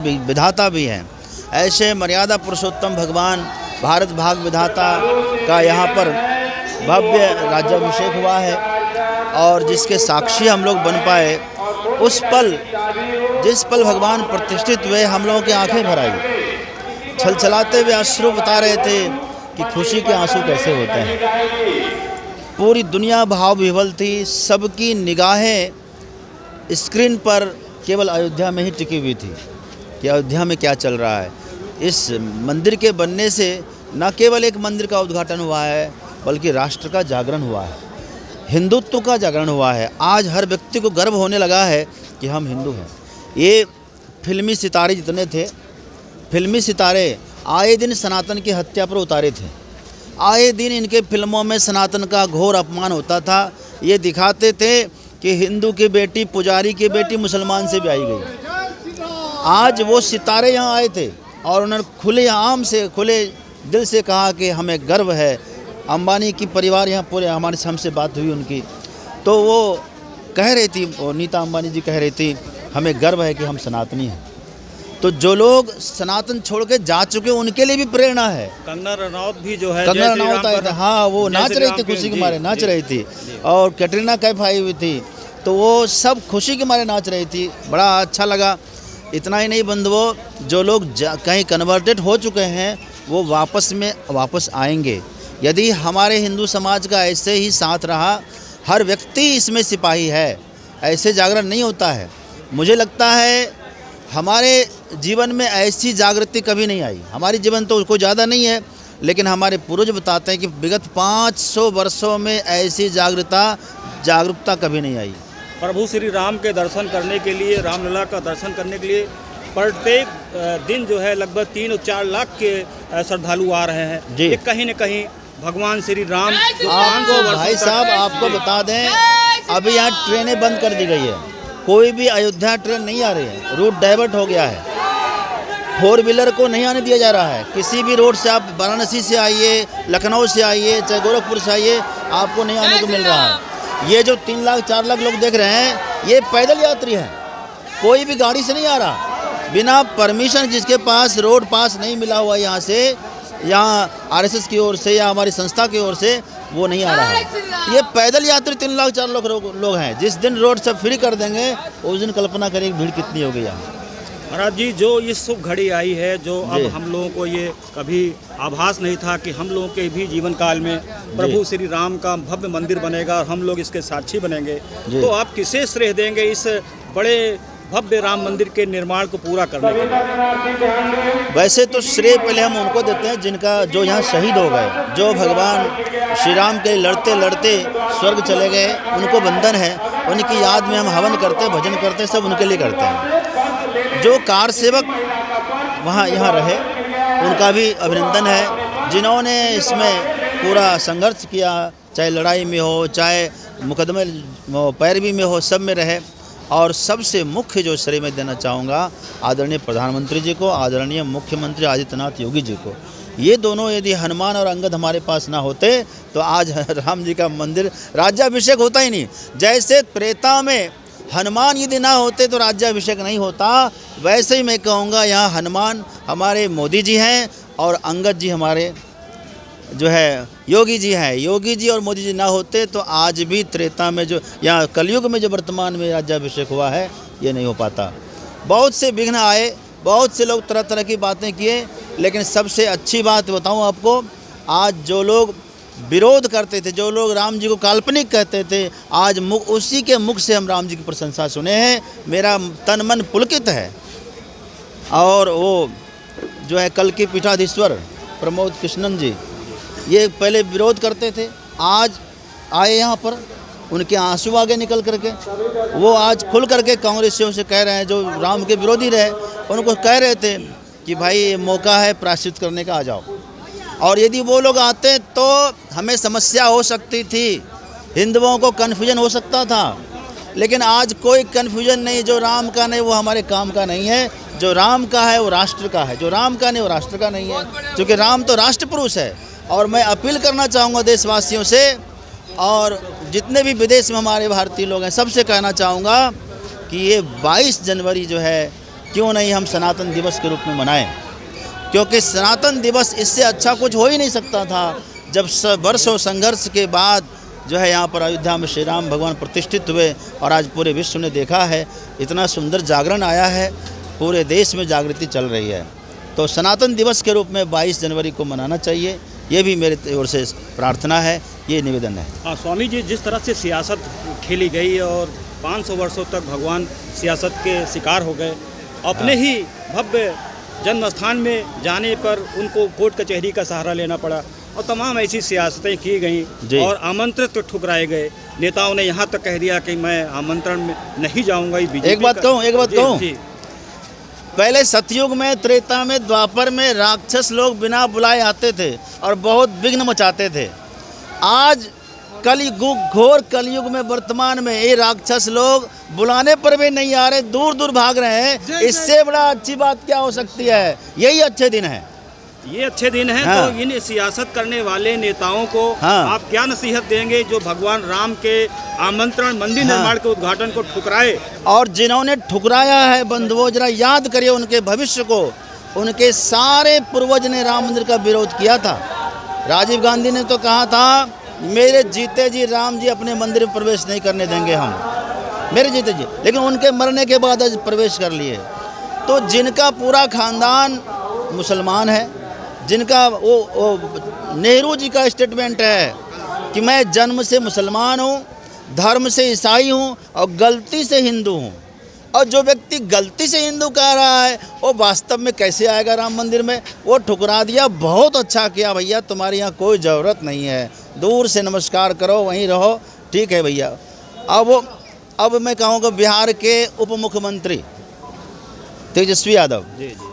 विधाता भी हैं। ऐसे मर्यादा पुरुषोत्तम भगवान भारत भाग विधाता का यहाँ पर भव्य राज्याभिषेक हुआ है और जिसके साक्षी हम लोग बन पाए, उस पल जिस पल भगवान प्रतिष्ठित हुए हम लोगों की आंखें भर आई। छलछलाते हुए अश्रु बता रहे थे कि खुशी के आंसू कैसे होते हैं। पूरी दुनिया भाव विह्वल थी, सबकी निगाहें स्क्रीन पर केवल अयोध्या में ही टिकी हुई थी कि अयोध्या में क्या चल रहा है। इस मंदिर के बनने से न केवल एक मंदिर का उद्घाटन हुआ है, बल्कि राष्ट्र का जागरण हुआ है, हिंदुत्व का जागरण हुआ है। आज हर व्यक्ति को गर्व होने लगा है कि हम हिंदू हैं। ये फिल्मी सितारे जितने थे, फिल्मी सितारे आए दिन सनातन की हत्या पर उतारे थे। आए दिन इनके फिल्मों में सनातन का घोर अपमान होता था। ये दिखाते थे कि हिंदू की बेटी, पुजारी की बेटी मुसलमान से भी आई गई। आज वो सितारे यहाँ आए थे और उन्होंने खुले आम से, खुले दिल से कहा कि हमें गर्व है। अंबानी की परिवार यहाँ पूरे हमारे हमसे बात हुई उनकी, तो वो कह रही थी, वो नीता अंबानी जी कह रही थी, हमें गर्व है कि हम सनातनी हैं। तो जो लोग सनातन छोड़ के जा चुके उनके लिए भी प्रेरणा है। कंगना रनौत भी जो है, कंगना रनौत आई थी, हाँ, वो नाच रही थी, खुशी के मारे नाच रही थी। और कैटरीना कैफ आई हुई थी, तो वो सब खुशी के मारे नाच रही थी। बड़ा अच्छा लगा। इतना ही नहीं बंधुओं, जो लोग कहीं कन्वर्टेड हो चुके हैं वो वापस आएंगे यदि हमारे हिंदू समाज का ऐसे ही साथ रहा। हर व्यक्ति इसमें सिपाही है, ऐसे जागरण नहीं होता है। मुझे लगता है हमारे जीवन में ऐसी जागृति कभी नहीं आई। हमारी जीवन तो कोई ज़्यादा नहीं है, लेकिन हमारे पूर्वज बताते हैं कि विगत 500 वर्षों में ऐसी जागरूकता कभी नहीं आई। प्रभु श्री राम के दर्शन करने के लिए, रामलला का दर्शन करने के लिए प्रत्येक दिन जो है लगभग 3 और 4 लाख के श्रद्धालु आ रहे हैं। ये कहीं न कहीं भगवान श्री राम आपको भाई साहब आपको बता दें, अभी यहाँ ट्रेनें बंद कर दी गई है। कोई भी अयोध्या ट्रेन नहीं आ रही है, रूट डाइवर्ट हो गया है। 4 व्हीलर को नहीं आने दिया जा रहा है। किसी भी रोड से आप वाराणसी से आइए, लखनऊ से आइए, चाहे गोरखपुर से आइए, आपको नहीं आने को मिल रहा है। ये जो 3 लाख 4 लाख लोग देख रहे हैं, ये पैदल यात्री हैं, कोई भी गाड़ी से नहीं आ रहा। बिना परमिशन, जिसके पास रोड पास नहीं मिला हुआ यहाँ से, यहाँ आरएसएस की ओर से या हमारी संस्था की ओर से, वो नहीं आ रहा है। ये पैदल यात्री 3 लाख 4 लाख लोग हैं। जिस दिन रोड सब फ्री कर देंगे उस दिन कल्पना करिए भीड़ कितनी होगी यहाँ। महाराज जी, जो ये शुभ घड़ी आई है, जो अब हम लोगों को ये कभी आभास नहीं था कि हम लोगों के भी जीवन काल में प्रभु श्री राम का भव्य मंदिर बनेगा और हम लोग इसके साक्षी बनेंगे, तो आप किसे श्रेय देंगे इस बड़े भव्य राम मंदिर के निर्माण को पूरा करने के लिए? वैसे तो श्रेय पहले हम उनको देते हैं जो यहाँ शहीद हो गए, जो भगवान श्री राम के लड़ते लड़ते स्वर्ग चले गए, उनको वंदन है। उनकी याद में हम हवन करते, भजन करते, सब उनके लिए करते हैं। जो कार सेवक वहाँ यहाँ रहे, उनका भी अभिनंदन है। जिन्होंने इसमें पूरा संघर्ष किया, चाहे लड़ाई में हो, चाहे मुकदमे पैरवी में हो, सब में रहे। और सबसे मुख्य जो श्रेय मैं देना चाहूँगा आदरणीय प्रधानमंत्री जी को, आदरणीय मुख्यमंत्री आदित्यनाथ योगी जी को। ये दोनों, यदि हनुमान और अंगद हमारे पास ना होते तो आज राम जी का मंदिर राज्याभिषेक होता ही नहीं। जैसे त्रेता में हनुमान यदि ना होते तो राज्याभिषेक नहीं होता, वैसे ही मैं कहूँगा यहाँ हनुमान हमारे मोदी जी हैं और अंगद जी हमारे जो है योगी जी हैं। योगी जी और मोदी जी ना होते तो आज भी त्रेता में, जो यहाँ कलयुग में जो वर्तमान में राज्याभिषेक हुआ है, ये नहीं हो पाता। बहुत से विघ्न आए, बहुत से लोग तरह तरह की बातें किए, लेकिन सबसे अच्छी बात बताऊँ आपको, आज जो लोग विरोध करते थे, जो लोग राम जी को काल्पनिक कहते थे, आज उसी के मुख से हम राम जी की प्रशंसा सुने हैं। मेरा तन मन पुलकित है। और वो जो है कल की पीठाधीश्वर प्रमोद कृष्णन जी, ये पहले विरोध करते थे, आज आए यहाँ पर, उनके आंसू आगे निकल करके वो आज खुल करके कांग्रेसियों से कह रहे हैं, जो राम के विरोधी रहे, उनको कह रहे थे कि भाई ये मौका है प्रायश्चित करने का, आ जाओ। और यदि वो लोग आते तो हमें समस्या हो सकती थी, हिंदुओं को कन्फ्यूजन हो सकता था, लेकिन आज कोई कन्फ्यूजन नहीं। जो राम का नहीं वो हमारे काम का नहीं है, जो राम का है वो राष्ट्र का है, जो राम का नहीं वो राष्ट्र का नहीं है, क्योंकि राम तो राष्ट्र पुरुष है। और मैं अपील करना चाहूँगा देशवासियों से, और जितने भी विदेश में हमारे भारतीय लोग हैं, सबसे कहना चाहूँगा कि ये 22 जनवरी जो है क्यों नहीं हम सनातन दिवस के रूप में मनाएं, क्योंकि सनातन दिवस इससे अच्छा कुछ हो ही नहीं सकता था। जब वर्षों संघर्ष के बाद जो है यहाँ पर अयोध्या में श्री राम भगवान प्रतिष्ठित हुए और आज पूरे विश्व ने देखा है, इतना सुंदर जागरण आया है, पूरे देश में जागृति चल रही है। तो सनातन दिवस के रूप में 22 जनवरी को मनाना चाहिए, ये भी मेरे ओर से प्रार्थना है, ये निवेदन है। स्वामी जी, जिस तरह से सियासत खेली गई और 500 वर्षों तक भगवान सियासत के शिकार हो गए, अपने ही भव्य जन्म स्थान में जाने पर उनको कोर्ट कचहरी का सहारा लेना पड़ा और तमाम ऐसी सियासतें की गई और आमंत्रित तो ठुकराए गए। नेताओं ने यहाँ तक कह दिया कि मैं आमंत्रण में नहीं जाऊँगा। एक बात कहूँ, पहले सतयुग में, त्रेता में, द्वापर में राक्षस लोग बिना बुलाए आते थे और बहुत विघ्न मचाते थे। आज कलयुग, घोर कलयुग में, वर्तमान में ये राक्षस लोग बुलाने पर भी नहीं आ रहे, दूर दूर भाग रहे हैं। इससे बड़ा अच्छी बात क्या हो सकती है? यही अच्छे दिन है, ये अच्छे दिन हैं। हाँ। तो इन सियासत करने वाले नेताओं को आप क्या नसीहत देंगे जो भगवान राम के आमंत्रण, मंदिर निर्माण के उद्घाटन को ठुकराए? और जिन्होंने ठुकराया है बंधुओं, जरा याद करिए उनके भविष्य को। उनके सारे पूर्वज ने राम मंदिर का विरोध किया था। राजीव गांधी ने तो कहा था, मेरे जीते जी राम जी अपने मंदिर में प्रवेश नहीं करने देंगे हम, मेरे जीते जी, लेकिन उनके मरने के बाद आज प्रवेश कर लिए। तो जिनका पूरा खानदान मुसलमान है, जिनका वो नेहरू जी का स्टेटमेंट है कि मैं जन्म से मुसलमान हूँ, धर्म से ईसाई हूँ और गलती से हिंदू हूँ, और जो व्यक्ति गलती से हिंदू कह रहा है वो वास्तव में कैसे आएगा राम मंदिर में? वो ठुकरा दिया। बहुत अच्छा किया भैया, तुम्हारे यहाँ कोई ज़रूरत नहीं है, दूर से नमस्कार करो, वहीं रहो, ठीक है भैया। अब मैं कहूँगा बिहार के उप मुख्यमंत्री तेजस्वी यादव,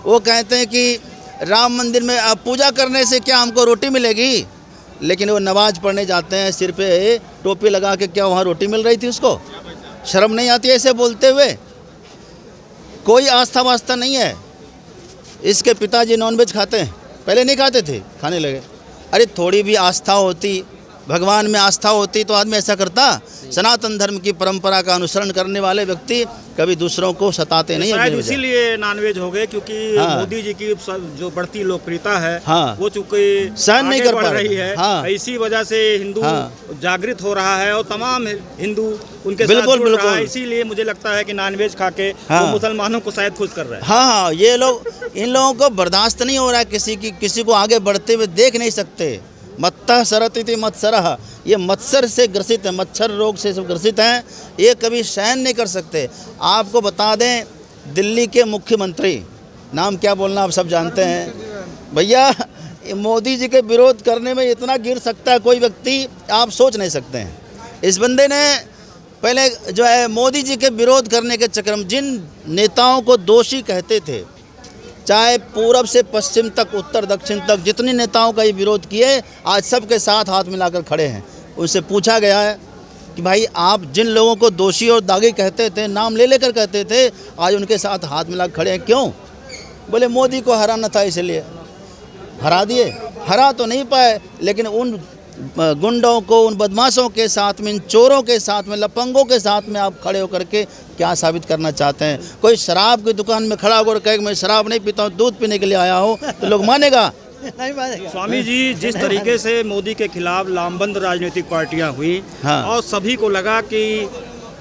वो कहते हैं कि राम मंदिर में अब पूजा करने से क्या हमको रोटी मिलेगी? लेकिन वो नमाज पढ़ने जाते हैं, सिर पे टोपी लगा के, क्या वहाँ रोटी मिल रही थी उसको? शर्म नहीं आती ऐसे बोलते हुए? कोई आस्था वास्ता नहीं है। इसके पिताजी नॉनवेज खाते हैं, पहले नहीं खाते थे, खाने लगे। अरे थोड़ी भी आस्था होती, भगवान में आस्था होती तो आदमी ऐसा करता? सनातन धर्म की परंपरा का अनुसरण करने वाले व्यक्ति कभी दूसरों को सताते नहीं। शायद इसीलिए नॉनवेज हो गए, क्योंकि मोदी जी की जो बढ़ती लोकप्रियता है वो चूंकि सहन नहीं कर पा रही है, इसी वजह से हिंदू जागृत हो रहा है और तमाम हिंदू उनके साथ जुड़ रहा है। इसीलिए मुझे लगता है कि नॉनवेज खा के वो मुसलमानों को शायद खुश कर रहे हैं। हाँ, ये लोग, इन लोगों को बर्दाश्त नहीं हो रहा है किसी को आगे बढ़ते हुए देख नहीं सकते। मत्तः सरति मत्सरः, ये मत्सर से ग्रसित है, मच्छर रोग से सब ग्रसित हैं, ये कभी सहन नहीं कर सकते। आपको बता दें, दिल्ली के मुख्यमंत्री, नाम क्या बोलना आप सब जानते हैं भैया, मोदी जी के विरोध करने में इतना गिर सकता है कोई व्यक्ति, आप सोच नहीं सकते हैं। इस बंदे ने पहले जो है मोदी जी के विरोध करने के चक्कर में जिन नेताओं को दोषी कहते थे, चाहे पूरब से पश्चिम तक, उत्तर दक्षिण तक, जितने नेताओं का ये विरोध किए, आज सबके साथ हाथ मिलाकर खड़े हैं। उनसे पूछा गया है कि भाई आप जिन लोगों को दोषी और दागी कहते थे, नाम ले लेकर कहते थे, आज उनके साथ हाथ मिलाकर खड़े हैं, क्यों? बोले मोदी को हराना था इसलिए। हरा दिए? हरा तो नहीं पाए, लेकिन उन गुंडों को, उन बदमाशों के साथ में, इन चोरों के साथ में, लफंगों के साथ में आप खड़े होकर के क्या साबित करना चाहते हैं? कोई शराब की दुकान में खड़ा होकर कहे मैं शराब नहीं पीता हूँ, दूध पीने के लिए आया हूँ, तो लोग मानेगा? नहीं मानेगा। स्वामी जी, जिस तरीके से मोदी के खिलाफ लामबंद राजनीतिक पार्टियां हुई और सभी को लगा कि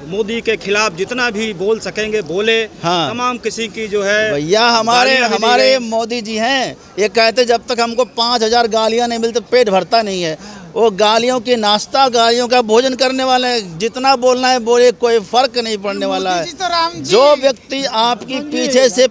मोदी के खिलाफ जितना भी बोल सकेंगे बोले, तमाम किसी की जो है भैया, हमारे मोदी जी हैं, ये कहते जब तक हमको 5000 गालियाँ नहीं मिलती पेट भरता नहीं है। वो गालियों की नाश्ता, गालियों का भोजन करने वाले हैं, जितना बोलना है बोले, कोई फर्क नहीं पड़ने वाला है। तो जो व्यक्ति आपकी पीछे से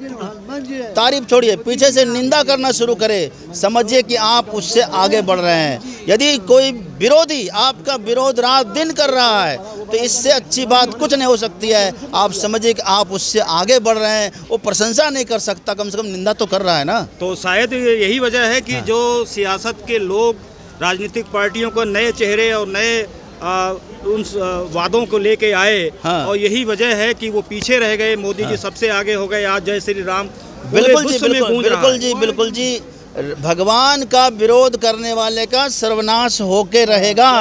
तारीफ छोड़िए, पीछे से निंदा करना शुरू करे, समझिए कि आप उससे आगे बढ़ रहे हैं। यदि कोई विरोधी आपका विरोध रात दिन कर रहा है तो इससे अच्छी बात कुछ नहीं हो सकती है। आप समझिए कि आप उससे आगे बढ़ रहे हैं। वो प्रशंसा नहीं कर सकता, कम से कम निंदा तो कर रहा है ना। तो शायद यही वजह है कि जो सियासत के लोग राजनीतिक पार्टियों को नए चेहरे और नए उन वादों को लेके आए, और यही वजह है कि वो पीछे रह गए, मोदी जी सबसे आगे हो गए। आज जय श्री राम बिल्कुल जी, भगवान का विरोध करने वाले का सर्वनाश होके रहेगा।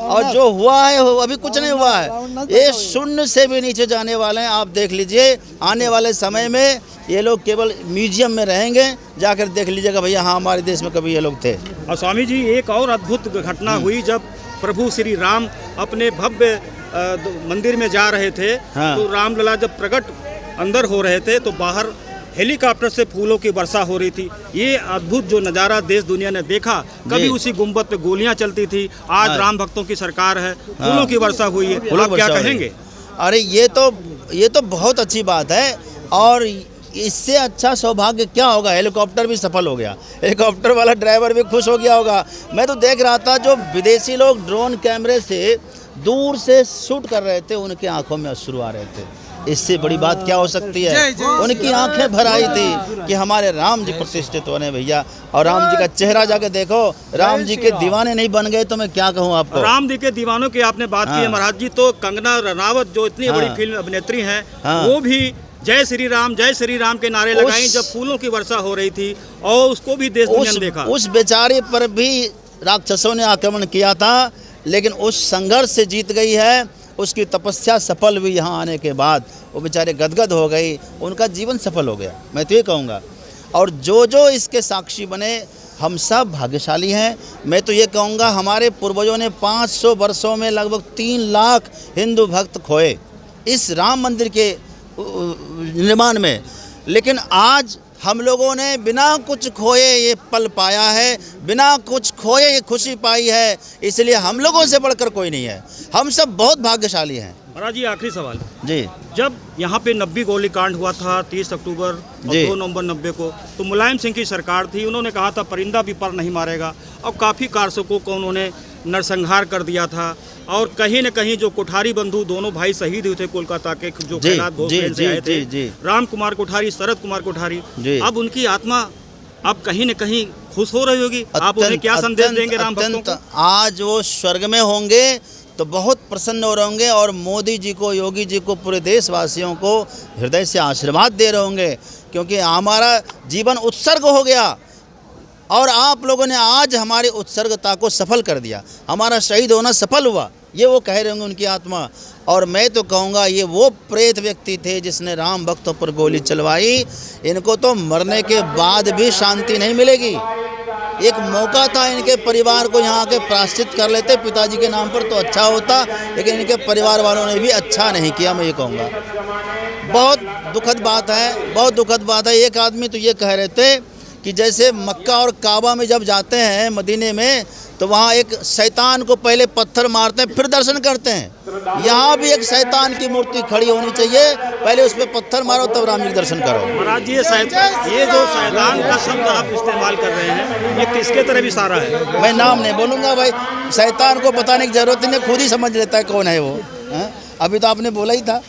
और जो हुआ है अभी कुछ नहीं हुआ है, ये शून्य से भी नीचे जाने वाले हैं। आप देख लीजिए, आने वाले समय में ये लोग केवल म्यूजियम में रहेंगे, जाकर देख लीजिएगा भैया हाँ हमारे देश में कभी ये लोग थे। और स्वामी जी एक और अद्भुत घटना हुई जब प्रभु श्री राम अपने भव्य मंदिर में जा रहे थे। हाँ। तो रामलला जब प्रकट अंदर हो रहे थे तो बाहर हेलीकॉप्टर से फूलों की वर्षा हो रही थी। ये अद्भुत जो नज़ारा देश दुनिया ने देखा, कभी उसी गुंबद पे गोलियां चलती थी, आज राम भक्तों की सरकार है, फूलों की वर्षा हुई है, आप क्या कहेंगे? अरे ये तो बहुत अच्छी बात है, और इससे अच्छा सौभाग्य क्या होगा। हेलीकॉप्टर भी सफल हो गया, हेलीकॉप्टर वाला ड्राइवर भी खुश हो गया होगा। मैं तो देख रहा था जो विदेशी लोग ड्रोन कैमरे से दूर से शूट कर रहे थे, उनकी आंखों में अश्रु आ रहे थे। इससे बड़ी बात क्या हो सकती है। उनकी आंखें भर आई थी कि हमारे राम जी प्रतिष्ठित होने भैया। और राम जी का चेहरा जाके देखो, राम जी के दीवाने नहीं बन गए तो मैं क्या कहूँ आपको। राम जी के दीवानों की आपने बात की है महाराज जी, तो कंगना रनावत जो इतनी बड़ी फिल्म अभिनेत्री हैं, वो भी जय श्री राम के नारे लगाई जब फूलों की वर्षा हो रही थी, और उसको भी देश दुनिया ने देखा। उस बेचारे पर भी राक्षसों ने आक्रमण किया था, लेकिन उस संघर्ष से जीत गई है। उसकी तपस्या सफल हुई, यहाँ आने के बाद वो बेचारे गदगद हो गई, उनका जीवन सफल हो गया, मैं तो ये कहूँगा। और जो इसके साक्षी बने, हम सब भाग्यशाली हैं। मैं तो ये कहूँगा हमारे पूर्वजों ने 500 वर्षों में लगभग 3 लाख हिंदू भक्त खोए इस राम मंदिर के निर्माण में, लेकिन आज हम लोगों ने बिना कुछ खोए ये पल पाया है, बिना कुछ खोए ये खुशी पाई है। इसलिए हम लोगों से बढ़कर कोई नहीं है, हम सब बहुत भाग्यशाली हैं। महाराज जी आखिरी सवाल जी, जब यहाँ पे 90 गोली कांड हुआ था 30 अक्टूबर और 2 नवंबर 90 को, तो मुलायम सिंह की सरकार थी, उन्होंने कहा था परिंदा भी पर नहीं मारेगा, और काफ़ी कारसकों को उन्होंने नरसंहार कर दिया था। और कहीं न कहीं जो कोठारी बंधु दोनों भाई शहीद हुए थे कोलकाता के, जो कैलाश घोष से आए थे, राम कुमार कोठारी, शरद कुमार कोठारी, अब उनकी आत्मा अब कहीं न कहीं खुश हो रही होगी। आप उन्हें क्या संदेश देंगे राम भक्तों को? आज वो स्वर्ग में होंगे तो बहुत प्रसन्न हो रहे होंगे, और मोदी जी को, योगी जी को, पूरे देशवासियों को हृदय से आशीर्वाद दे रहे होंगे, क्योंकि हमारा जीवन उत्सर्ग हो गया और आप लोगों ने आज हमारी उत्सर्गता को सफल कर दिया, हमारा शहीद होना सफल हुआ, ये वो कह रहे होंगे उनकी आत्मा। और मैं तो कहूँगा ये वो प्रेत व्यक्ति थे जिसने राम भक्तों पर गोली चलवाई, इनको तो मरने के बाद भी शांति नहीं मिलेगी। एक मौका था इनके परिवार को यहाँ के प्रायश्चित कर लेते पिताजी के नाम पर तो अच्छा होता, लेकिन इनके परिवार वालों ने भी अच्छा नहीं किया, मैं ये कहूँगा। बहुत दुखद बात है, बहुत दुखद बात है। एक आदमी तो ये कह रहे थे कि जैसे मक्का और काबा में जब जाते हैं मदीने में, तो वहाँ एक शैतान को पहले पत्थर मारते हैं फिर दर्शन करते हैं। यहाँ भी एक शैतान की मूर्ति खड़ी होनी चाहिए, पहले उस पर पत्थर मारो तब राम जी के दर्शन करो। महाराज जी ये जो शैतान का शब्द आप इस्तेमाल कर रहे हैं, ये किसके तरफ इशारा है? मैं नाम नहीं बोलूँगा भाई, शैतान को बताने की जरूरत नहीं, खुद ही समझ लेता है कौन है वो। अभी तो आपने बोला ही था,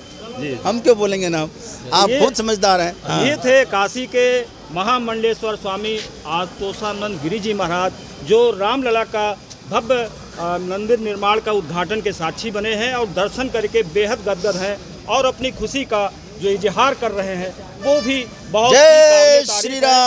हम क्यों बोलेंगे नाम, आप खुद समझदार हैं। ये थे काशी के महामंडलेश्वर स्वामी आतोषानंद गिरी जी महाराज, जो रामलला का भव्य मंदिर निर्माण का उद्घाटन के साक्षी बने हैं और दर्शन करके बेहद गदगद हैं और अपनी खुशी का जो इजहार कर रहे हैं वो भी बहुत। जय श्री राम।